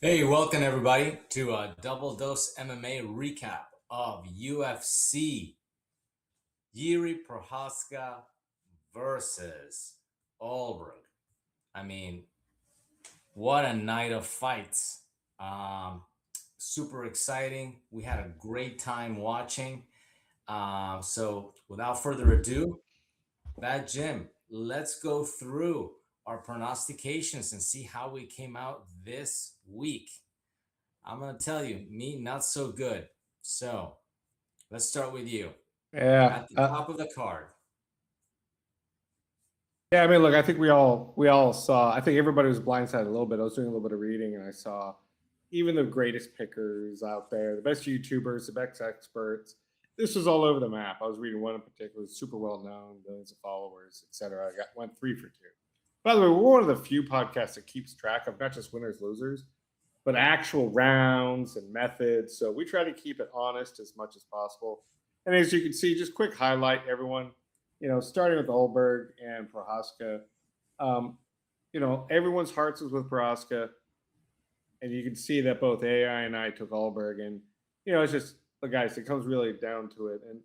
Hey, welcome everybody to a double dose MMA recap of UFC Jiri Prochazka versus Ulberg. I mean, what a night of fights. Um, Super exciting. We had a great time watching. So without further ado, Bad Jim, let's go through our prognostications and see how we came out this week. I'm going to tell you, me, not so good. So let's start with you. Yeah. At the top of the card. Yeah, I mean, look, I think we all saw. I think everybody was blindsided a little bit. I was doing a little bit of reading, and I saw even the greatest pickers out there, the best YouTubers, the best experts. This was all over the map. I was reading one in particular, super well known, millions of followers, etc. I went 3 for 2. By the way, we're one of the few podcasts that keeps track of not just winners, losers, but actual rounds and methods. So we try to keep it honest as much as possible. And as you can see, just quick highlight, everyone. Starting with Ulberg and Prochazka, everyone's hearts was with Prochazka, and you can see that both AI and I took Ulberg, and it's just the guys. It comes really down to it, and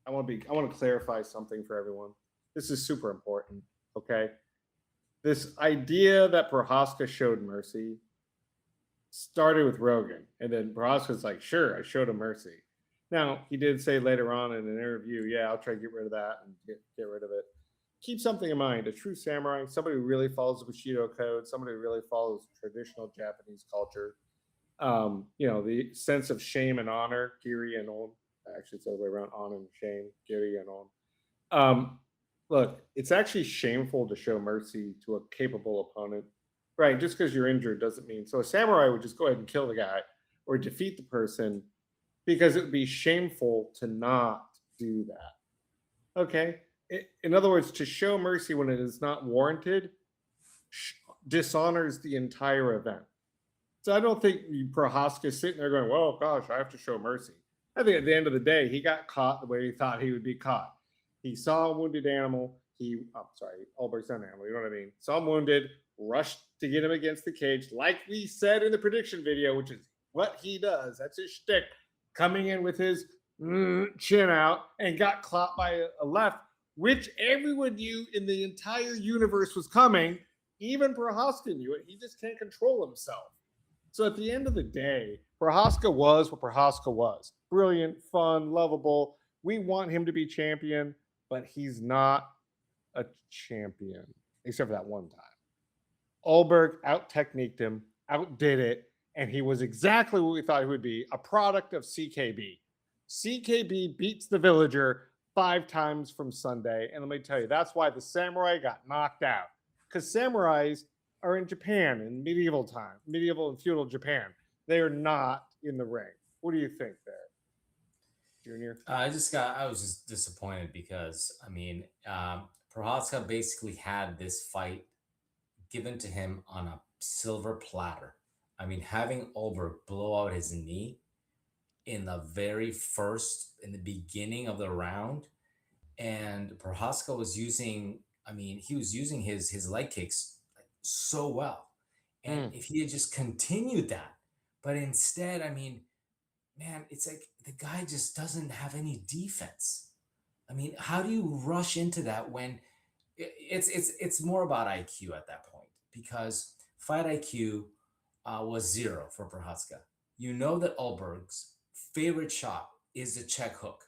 I want to clarify something for everyone. This is super important. Okay, this idea that Prochazka showed mercy started with Rogan, and then Prochazka's like, "Sure, I showed him mercy." Now, he did say later on in an interview, yeah, I'll try to get rid of that and get rid of it. Keep something in mind. A true samurai, somebody who really follows the Bushido code, somebody who really follows traditional Japanese culture, the sense of shame and honor, Giri and on. Actually, it's the other way around, on and shame, Giri and on. Um, Look, it's actually shameful to show mercy to a capable opponent. Right, just because you're injured doesn't mean so a samurai would just go ahead and kill the guy or defeat the person because it would be shameful to not do that. Okay. In other words, to show mercy when it is not warranted dishonors the entire event. So I don't think Prohaska is sitting there going, well, gosh, I have to show mercy. I think at the end of the day, he got caught the way he thought he would be caught. He saw a wounded animal. Ulberg's an animal. You know what I mean? Saw him wounded, rushed to get him against the cage, like we said in the prediction video, which is what he does. That's his shtick, coming in with his chin out and got caught by a left, which everyone knew in the entire universe was coming. Even Prohaska knew it. He just can't control himself. So at the end of the day, Prochazka was what Prochazka was. Brilliant, fun, lovable. We want him to be champion, but he's not a champion, except for that one time. Ulberg out-techniqued him, outdid it, and he was exactly what we thought he would be, a product of CKB. CKB beats the Villager 5 times from Sunday, and let me tell you, that's why the Samurai got knocked out. Because Samurais are in Japan in medieval time, medieval and feudal Japan. They are not in the ring. What do you think there, Junior? I was just disappointed because, Prochazka basically had this fight given to him on a silver platter. I mean, having Ulberg blow out his knee in in the beginning of the round, and Prohaska was using, he was using his leg kicks so well. And if he had just continued that, but instead, man, it's like the guy just doesn't have any defense. I mean, how do you rush into that when it's more about IQ at that point because fight IQ was zero for Prohaska. You know that Ulberg's favorite shot is the check hook,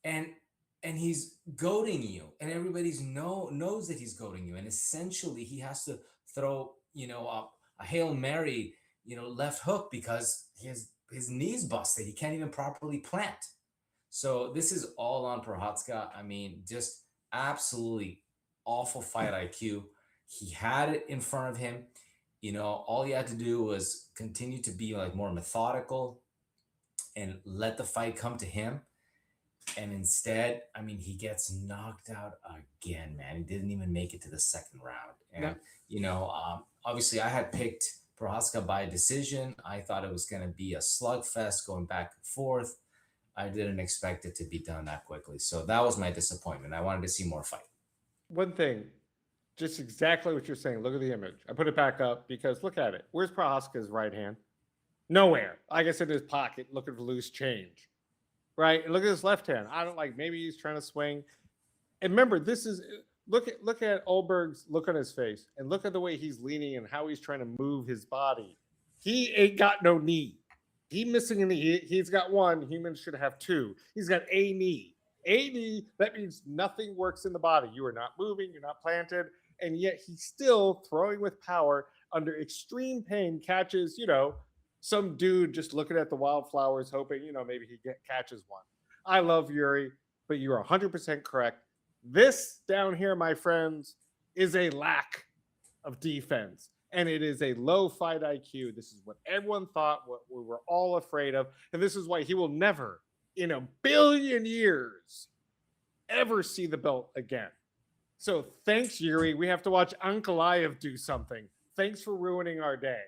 and he's goading you, and everybody's knows that he's goading you, and essentially he has to throw a Hail Mary left hook because his knees busted. He can't even properly plant. So this is all on Prochazka. I mean, just absolutely awful fight IQ. He had it in front of him. All he had to do was continue to be like more methodical and let the fight come to him. And instead, he gets knocked out again, man. He didn't even make it to the second round. And, obviously, I had picked Prochazka by decision. I thought it was going to be a slugfest going back and forth. I didn't expect it to be done that quickly. So that was my disappointment. I wanted to see more fight. One thing, Just exactly what you're saying. Look at the image. I put it back up because look at it. Where's Prochazka's right hand? Nowhere. I guess in his pocket, looking for loose change. Right? And look at his left hand. I don't like. Maybe he's trying to swing. And remember, this is look at Ulberg's look on his face, and look at the way he's leaning and how he's trying to move his body. He ain't got no knee. He missing a knee. He's got one. Humans should have two. He's got a knee. A knee. That means nothing works in the body. You are not moving. You're not planted, and yet he's still throwing with power under extreme pain. Catches, some dude just looking at the wildflowers, hoping, maybe catches one. I love Jiri, but you're 100% correct. This down here, my friends, is a lack of defense. And it is a low fight IQ. This is what everyone thought, what we were all afraid of. And this is why he will never, in a billion years, ever see the belt again. So thanks, Jiri. We have to watch Ankalaev do something. Thanks for ruining our day.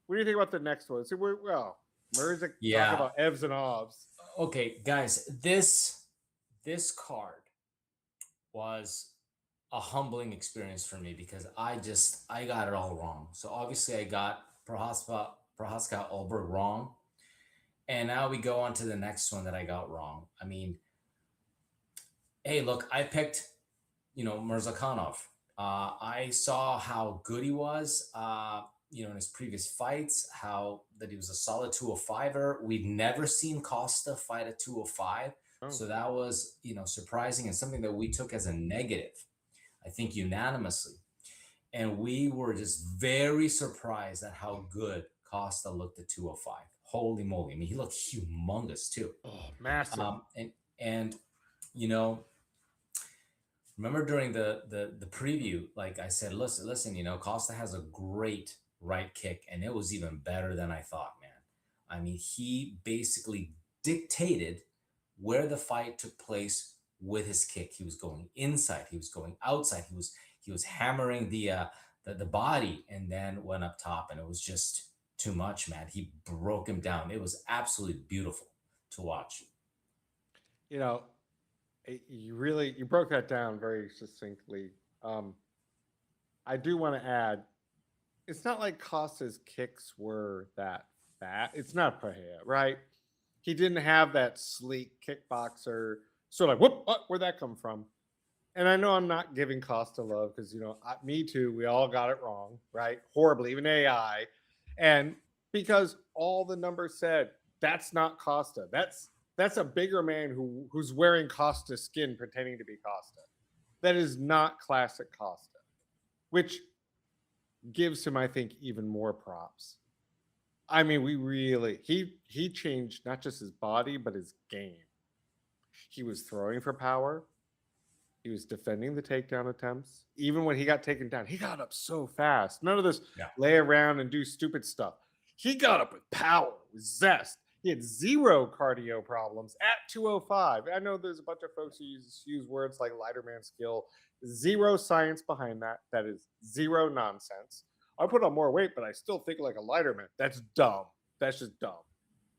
What do you think about the next one? So Mirza talk about evs and ovs. Okay, guys, this card was a humbling experience for me because I got it all wrong. So obviously I got Prochazka Ulberg wrong. And now we go on to the next one that I got wrong. I mean, hey, look, I picked, Mirzakhanov. I saw how good he was, in his previous fights, how that he was a solid 205er. We'd never seen Costa fight at 205. So that was, surprising and something that we took as a negative, I think unanimously. And we were just very surprised at how good Costa looked at 205. Holy moly. I mean, he looked humongous too. Oh, massive. And remember during the preview, like I said, listen, Costa has a great right kick, and it was even better than I thought, man. I mean, he basically dictated where the fight took place with his kick. He was going inside, he was going outside, he was hammering the body, and then went up top, and it was just too much, man. He broke him down. It was absolutely beautiful to watch. You broke that down very succinctly. I do want to add, it's not like Costa's kicks were that fat. It's not Pereira, right? He didn't have that sleek kickboxer sort of whoop. Where'd that come from? And I know I'm not giving Costa love because me too. We all got it wrong, right? Horribly, even AI, and because all the numbers said that's not Costa. That's a bigger man who's wearing Costa skin pretending to be Costa. That is not classic Costa, which gives him, I think, even more props. I mean, he changed not just his body, but his game. He was throwing for power. He was defending the takedown attempts. Even when he got taken down, he got up so fast. None of this lay around and do stupid stuff. He got up with power, with zest. He had zero cardio problems at 205. I know there's a bunch of folks who use words like lighter man skill. Zero science behind that. That is zero nonsense. I put on more weight, but I still think like a lighter man. That's dumb. That's just dumb.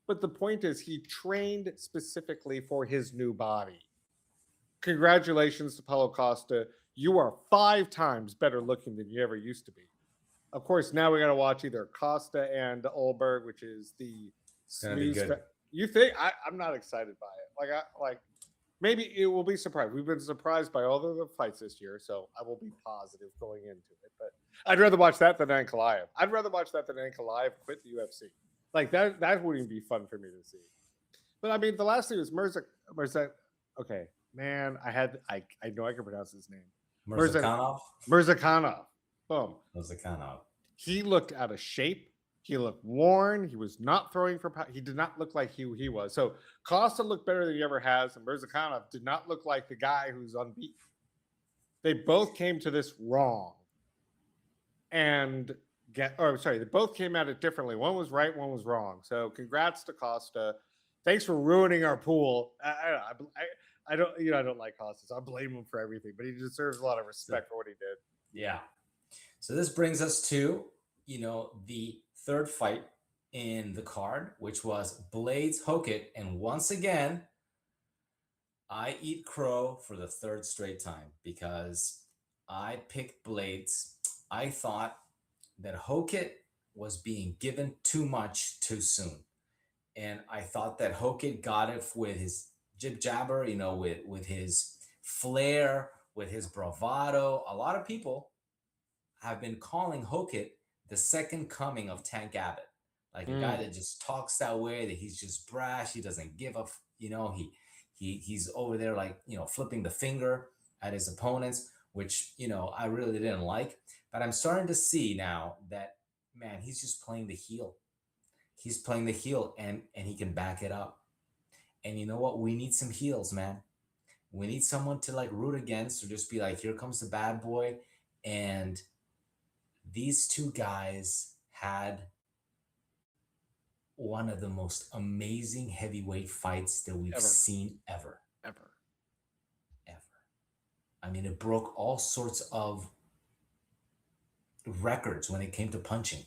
But the point is, he trained specifically for his new body. Congratulations to Paulo Costa. You are 5 times better looking than you ever used to be. Of course, now we got to watch either Costa and Ulberg, which is the smooth. You think? I'm not excited by it. Maybe it will be surprised. We've been surprised by all the fights this year, so I will be positive going into it. But I'd rather watch that than Ankalaev. I'd rather watch that than Ankalaev quit the UFC. Like that wouldn't be fun for me to see. But I mean, the last thing was Mirza. Okay, man, I know I can pronounce his name. Mirzakhanov. Boom. Mirzakhanov. He looked out of shape. He looked worn. He was not throwing for power. He did not look like he was. So Costa looked better than he ever has, and Mirzakhanov did not look like the guy who's unbeaten. They both came to this wrong. They both came at it differently. One was right, one was wrong. So congrats to Costa. Thanks for ruining our pool. I don't like Costa, so I blame him for everything, but he deserves a lot of respect for what he did. Yeah. So this brings us to, the third fight in the card, which was Blaydes Hokit. And once again, I eat crow for the third straight time because I picked Blaydes. I thought that Hokit was being given too much too soon. And I thought that Hokit got it with his jib jabber, with his flair, with his bravado. A lot of people have been calling Hokit the second coming of Tank Abbott, like a guy Mm. that just talks that way, that he's just brash, he doesn't give up, he's over there like flipping the finger at his opponents, which I really didn't like. But I'm starting to see now that, man, he's just playing the heel. He's playing the heel, and he can back it up. And you know what? We need some heels, man. We need someone to like root against, or just be like, here comes the bad boy. And these two guys had one of the most amazing heavyweight fights that we've Ever. seen ever. Ever. Ever. I mean, it broke all sorts of records when it came to punching.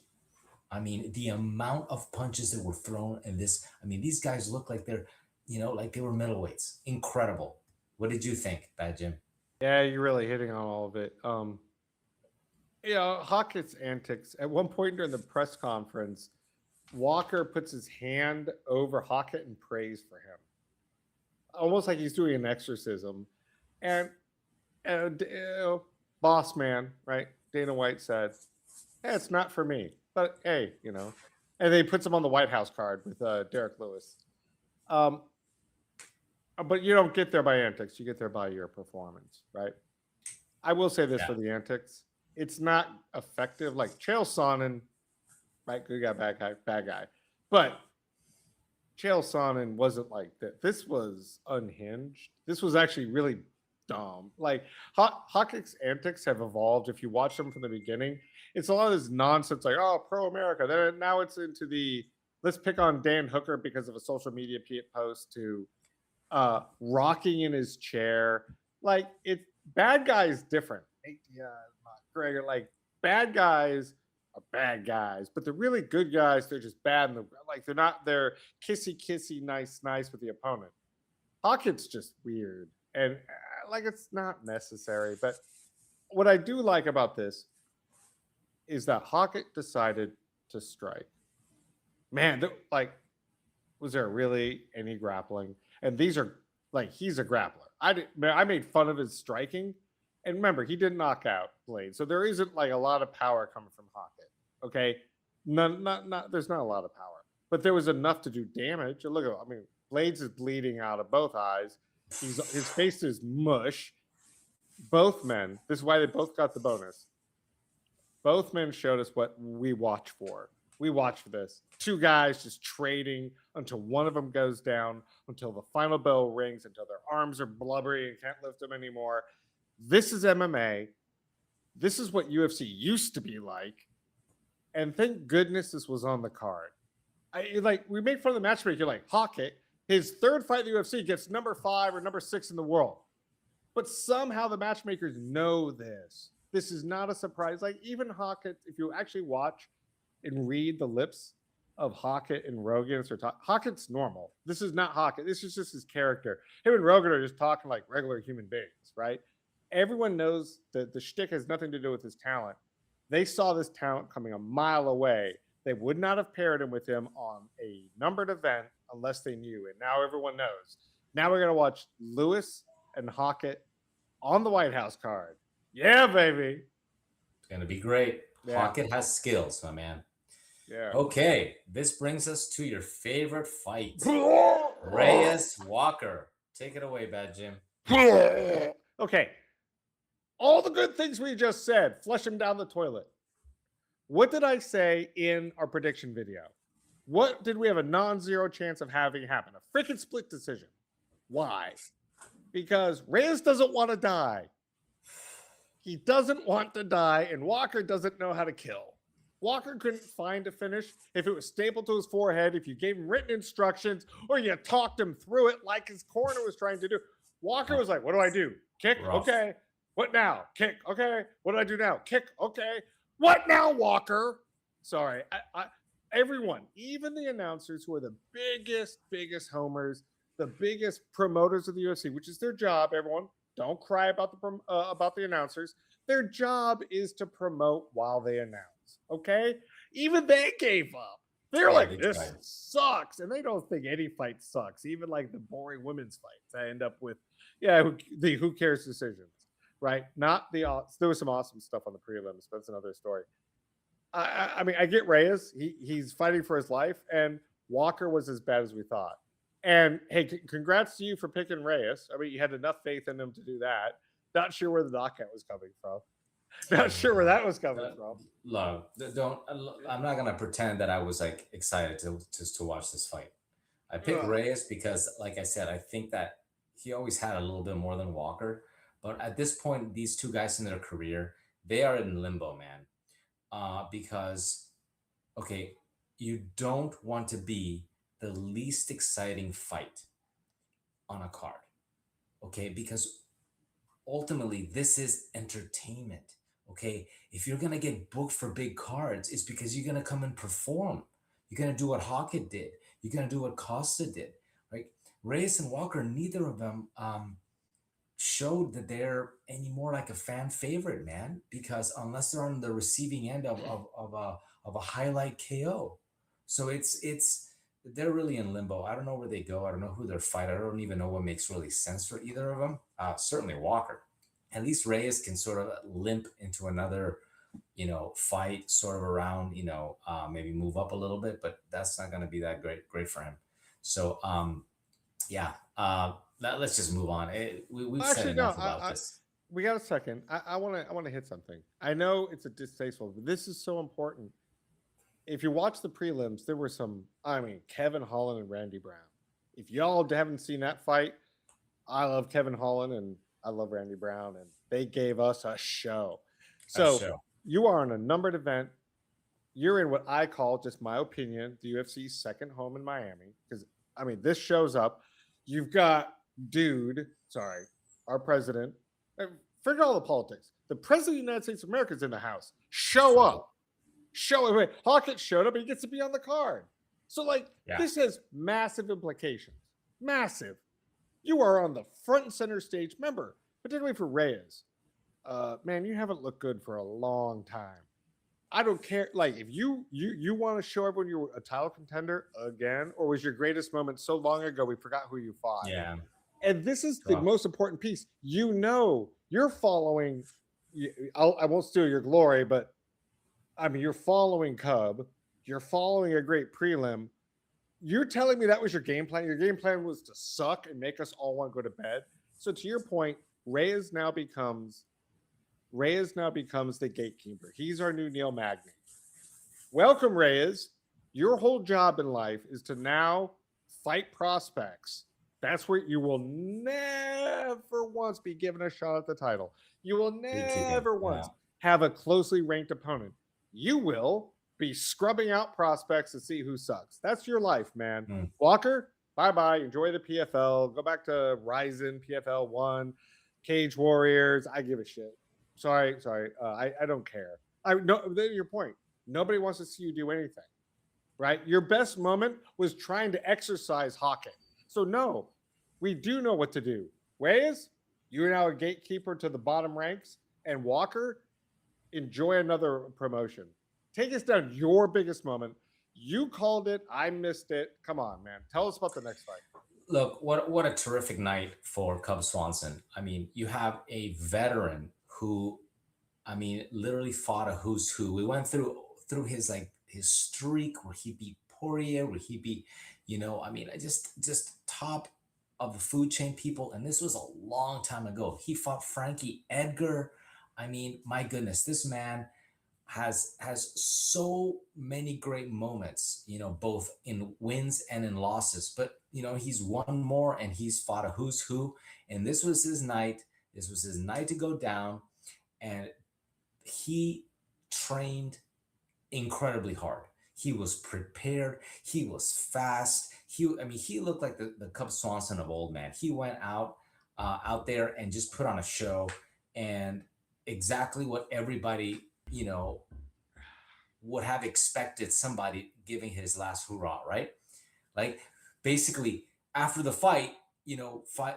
I mean, the amount of punches that were thrown in this. I mean, these guys look like they're, like they were middleweights. Incredible. What did you think, Bad Jim? Yeah, you're really hitting on all of it. Hawkett's antics. At one point during the press conference, Walker puts his hand over Hockett and prays for him, almost like he's doing an exorcism. And boss man, right? Dana White said, "Hey, it's not for me, but hey, And then he puts him on the White House card with Derek Lewis. But you don't get there by antics; you get there by your performance, right? I will say this Yeah. for the antics: it's not effective. Like Chael Sonnen, right? Good guy, bad guy. But Chael Sonnen wasn't like that. This was unhinged. This was actually really dumb. Like Hawke's antics have evolved. If you watch them from the beginning, it's a lot of this nonsense like, oh, pro America. Then now it's into the let's pick on Dan Hooker because of a social media post to rocking in his chair. Like it's bad guys different. Yeah, Gregor, like bad guys are bad guys, but the really good guys, they're just bad. They're kissy, nice with the opponent. Hawkins just weird. And it's not necessary. But what I do like about this is that Hockett decided to strike. Man, was there really any grappling? And these are he's a grappler. I made fun of his striking. And remember, he did knock out Blaydes. So there isn't a lot of power coming from Hockett. Okay. There's not a lot of power. But there was enough to do damage. And look at Blaydes is bleeding out of both eyes. His face is mush. Both men, this is why they both got the bonus. Both men showed us what we watch for. We watch for this. Two guys just trading until one of them goes down, until the final bell rings, until their arms are blubbery and can't lift them anymore. This is MMA. This is what UFC used to be like. And thank goodness this was on the card. We make fun of the matchmaker, like Hawkett, his third fight in the UFC gets number 5 or number 6 in the world. But somehow the matchmakers know this. This is not a surprise. Like even Hawkett, if you actually watch and read the lips of Hawkett and Rogan, Hawkett's normal. This is not Hawkett. This is just his character. Him and Rogan are just talking like regular human beings, right? Everyone knows that the shtick has nothing to do with his talent. They saw this talent coming a mile away. They would not have paired him with him on a numbered event unless they knew. And now everyone knows. Now we're going to watch Lewis and Hawkett on the White House card. Yeah, baby. It's going to be great. Yeah. Hokit has skills, my man. Yeah. Okay, this brings us to your favorite fight. Reyes Walker. Take it away, Bad Jim. Okay. All the good things we just said, flush him down the toilet. What did I say in our prediction video? What did we have a non-zero chance of having happen? A freaking split decision. Why? Because Reyes doesn't want to die. He doesn't want to die, and Walker doesn't know how to kill. Walker couldn't find a finish if it was stapled to his forehead, if you gave him written instructions, or you talked him through it like his corner was trying to do. Walker was like, what do I do? Kick? Rough. Okay. What now? Kick. Okay. What do I do now? Kick. Okay. What now, Walker? Sorry. Everyone, even the announcers who are the biggest homers, the biggest promoters of the UFC, which is their job, everyone, don't cry about the announcers. Their job is to promote while they announce. Okay, even they gave up. They're Yeah, like, they this tried. sucks, and they don't think any fight sucks. Even like the boring women's fights, I end up with, yeah, the who cares decisions, right? Not the there was some awesome stuff on the prelims, but that's another story. I mean, I get Reyes. He's fighting for his life, and Walker was as bad as we thought. And hey, congrats to you for picking Reyes. I mean, you had enough faith in him to do that. Not sure where the knockout was coming from. Not sure where that was coming Uh, from. Look, don't. I'm not gonna pretend that I was like excited to watch this fight. I picked Ugh. Reyes because, like I said, I think that he always had a little bit more than Walker. But at this point, these two guys in their career, they are in limbo, man. Because okay, you don't want to be the least exciting fight on a card, okay? Because ultimately, this is entertainment, okay? If you're gonna get booked for big cards, it's because you're gonna come and perform. You're gonna do what Hokit did. You're gonna do what Costa did, right? Reyes and Walker, neither of them showed that they're any more like a fan favorite, man. Because unless they're on the receiving end of a highlight KO, so it's they're really in limbo. I don't know where they go. I don't know who they're fighting. I don't even know what makes really sense for either of them. Certainly Walker. At least Reyes can sort of limp into another, fight sort of around, maybe move up a little bit, but that's not going to be that great for him. So, yeah, let's just move on. We've said Actually, no. enough about this. We got a second. I want to hit something. I know it's a distasteful, but this is so important. If you watch the prelims, there were some. I mean, Kevin Holland and Randy Brown. If y'all haven't seen that fight, I love Kevin Holland and I love Randy Brown, and they gave us a show. A So show. you are on a numbered event. You're in what I call, just my opinion, the UFC's second home in Miami. Because I mean, this shows up. You've got sorry, our president. Forget all the politics. The president of the United States of America is in the house. Show Right. up. Show it. Hawkins showed up. He gets to be on the card. So, like, Yeah. this has massive implications. Massive. You are on the front and center stage. Remember, particularly for Reyes, man, you haven't looked good for a long time. I don't care. Like, if you want to show everyone you're a title contender again, or was your greatest moment so long ago we forgot who you fought? Yeah. And this is the Tough. most important piece. You're following. I won't steal your glory, but I mean, you're following Cub. You're following a great prelim. You're telling me that was your game plan? Your game plan was to suck and make us all want to go to bed. So to your point, Reyes now becomes the gatekeeper. He's our new Neil Magny. Welcome, Reyes. Your whole job in life is to now fight prospects. That's where you will never once be given a shot at the title. You will Gatekeeping. never Yeah. once have a closely ranked opponent. You will be scrubbing out prospects to see who sucks. That's your life, man. Mm. Walker, bye bye. Enjoy the PFL. Go back to Ryzen, PFL 1, Cage Warriors. I give a shit. Sorry. I don't care. I no. Your point. Nobody wants to see you do anything, right? Your best moment was trying to exercise Hawking. So no, we do know what to do. Reyes, you're now a gatekeeper to the bottom ranks, and Walker, enjoy another promotion. Take us down your biggest moment. You called it. I missed it. Come on, man. Tell us about the next fight. Look, what a terrific night for Cub Swanson. I mean, you have a veteran who, I mean, literally fought a who's who. We went through his streak where he beat Poirier, where he beat, I mean, I just top of the food chain people, and this was a long time ago. He fought Frankie Edgar. I mean, my goodness, this man has so many great moments, both in wins and in losses. But he's won more and he's fought a who's who, and this was his night. This was his night to go down, and he trained incredibly hard. He was prepared. He was fast. I mean, he looked like the Cub Swanson of old, man. He went out there and just put on a show, and exactly what everybody, would have expected somebody giving his last hurrah, right? Like, basically, after the fight,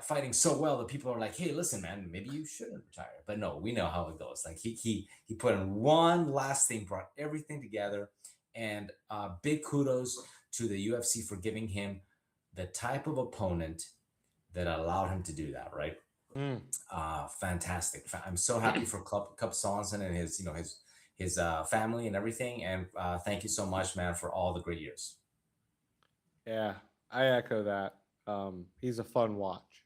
fighting so well that people are like, hey, listen, man, maybe you shouldn't retire. But no, we know how it goes. Like he put in one last thing, brought everything together, and big kudos to the UFC for giving him the type of opponent that allowed him to do that. Right. Mm. Fantastic. I'm so happy for Cup Swanson and his his family and everything. And thank you so much, man, for all the great years. Yeah, I echo that. He's a fun watch.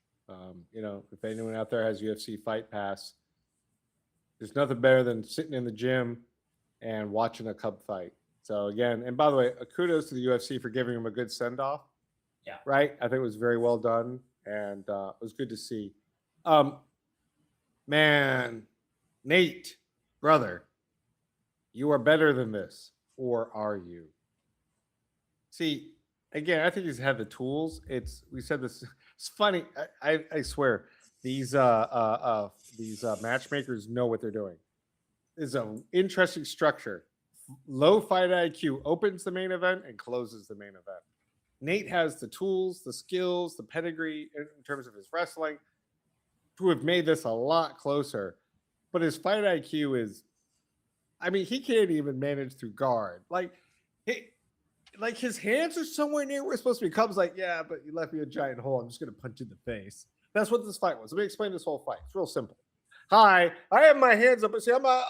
If anyone out there has UFC Fight Pass, there's nothing better than sitting in the gym and watching a Cub fight. So again, and by the way, kudos to the UFC for giving him a good send off. Yeah. Right. I think it was very well done, and it was good to see. Man, Nate, brother, you are better than this, or are you? See, again, I think he's had the tools. We said this. It's funny. I swear these matchmakers know what they're doing. It's an interesting structure. Low fight IQ opens the main event and closes the main event. Nate has the tools, the skills, the pedigree in terms of his wrestling to have made this a lot closer. But his fight IQ is, I mean, he can't even manage through guard. Like his hands are somewhere near where it's supposed to be. Cub's like, yeah, but you left me a giant hole. I'm just going to punch you in the face. That's what this fight was. Let me explain this whole fight. It's real simple. Hi, I have my hands up. See, I'm kind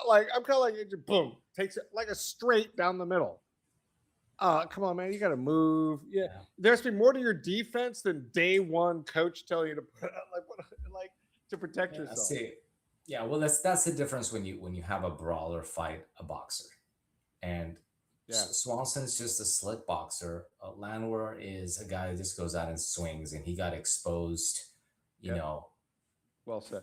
of like, boom, takes it like a straight down the middle. Come on, man, you got to move. Yeah, there has to be more to your defense than day one coach telling you to put to protect yourself. See, yeah, well, that's the difference when you have a brawler fight a boxer, and Swanson's just a slick boxer. Landwehr is a guy who just goes out and swings, and he got exposed. Well said.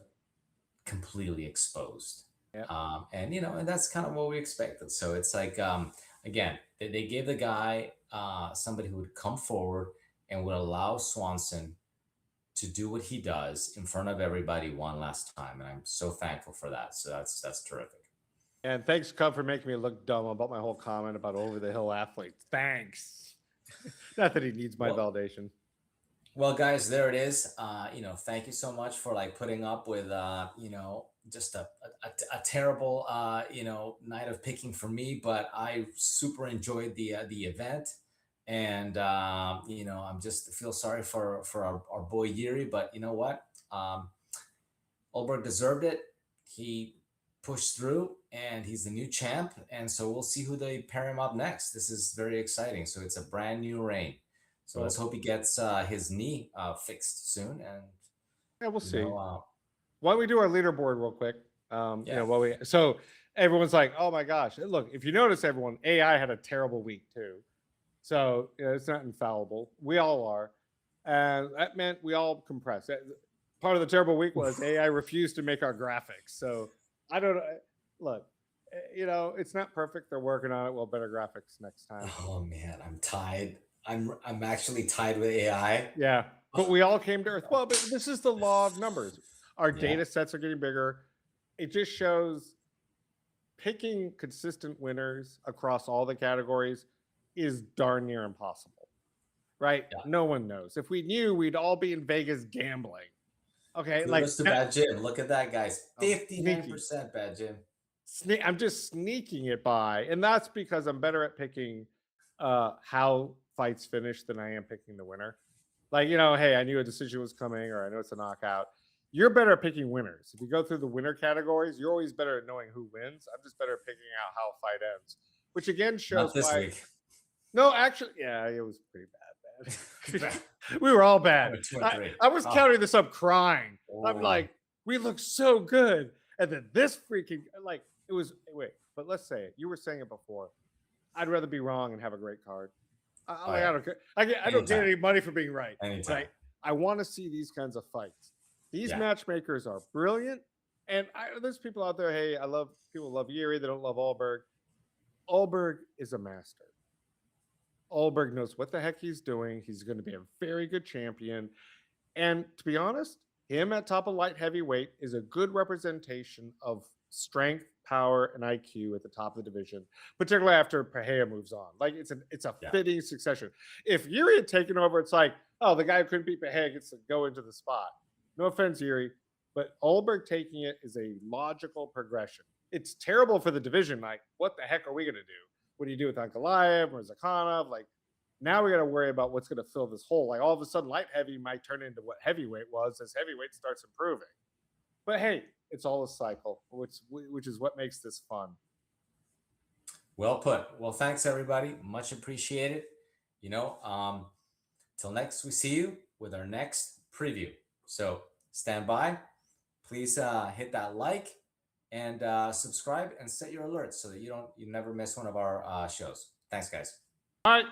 Completely exposed. And that's kind of what we expected. So it's like, again, they gave the guy somebody who would come forward and would allow Swanson to do what he does in front of everybody one last time, and I'm so thankful for that. So that's terrific. And thanks, Cub, for making me look dumb about my whole comment about over the hill athletes. Thanks. Not that he needs my validation. Well, guys, there it is. Thank you so much for putting up with just a terrible night of picking for me, but I super enjoyed the event, and I'm just feel sorry for our boy Jiri, but you know what? Ulberg deserved it. He pushed through, and he's the new champ, and so we'll see who they pair him up next. This is very exciting. So it's a brand new reign. So let's hope he gets his knee fixed soon, and we'll see. Why don't we do our leaderboard real quick? So everyone's like, "Oh my gosh!" Look, if you notice, everyone, AI had a terrible week too. So it's not infallible. We all are, and that meant we all compressed. Part of the terrible week was AI refused to make our graphics. So I don't know. Look, it's not perfect. They're working on it. Well, better graphics next time. Oh man, I'm tied. I'm actually tied with AI. Yeah, but we all came to Earth. Well, but this is the law of numbers. Our data sets are getting bigger. It just shows picking consistent winners across all the categories is darn near impossible, right? Yeah. No one knows. If we knew, we'd all be in Vegas gambling. Okay, to Bad Jim. Look at that, guys. 59% Bad Jim. I'm just sneaking it by, and that's because I'm better at picking how fights finish than I am picking the winner. Hey, I knew a decision was coming, or I know it's a knockout. You're better at picking winners. If you go through the winner categories, you're always better at knowing who wins. I'm just better at picking out how a fight ends, which again shows why. Week. No, actually, yeah, it was pretty bad. We were all bad. I was counting this up crying. I'm like, we look so good, and then this freaking it was. Wait, but let's say it. You were saying it before. I'd rather be wrong and have a great card. I don't care. I don't get any money for being right. Right? I want to see these kinds of fights. These matchmakers are brilliant. And there's people out there, hey, people love Jiri. They don't love Ulberg. Ulberg is a master. Ulberg knows what the heck he's doing. He's going to be a very good champion. And to be honest, him at top of light heavyweight is a good representation of strength, power, and IQ at the top of the division, particularly after Pereira moves on. It's a fitting succession. If Jiri had taken over, it's like, oh, the guy who couldn't beat Behe gets to go into the spot. No offense, Jiri, but Ulberg taking it is a logical progression. It's terrible for the division. Like, what the heck are we going to do? What do you do with Ankalaev or Zakhanov? Like, now we got to worry about what's going to fill this hole. Like, all of a sudden, light heavy might turn into what heavyweight was as heavyweight starts improving. But hey, it's all a cycle, which is what makes this fun. Well put. Well, thanks everybody. Much appreciated. Till next we see you with our next preview. So stand by. Please hit that like and subscribe and set your alerts so that you never miss one of our shows. Thanks, guys. All right.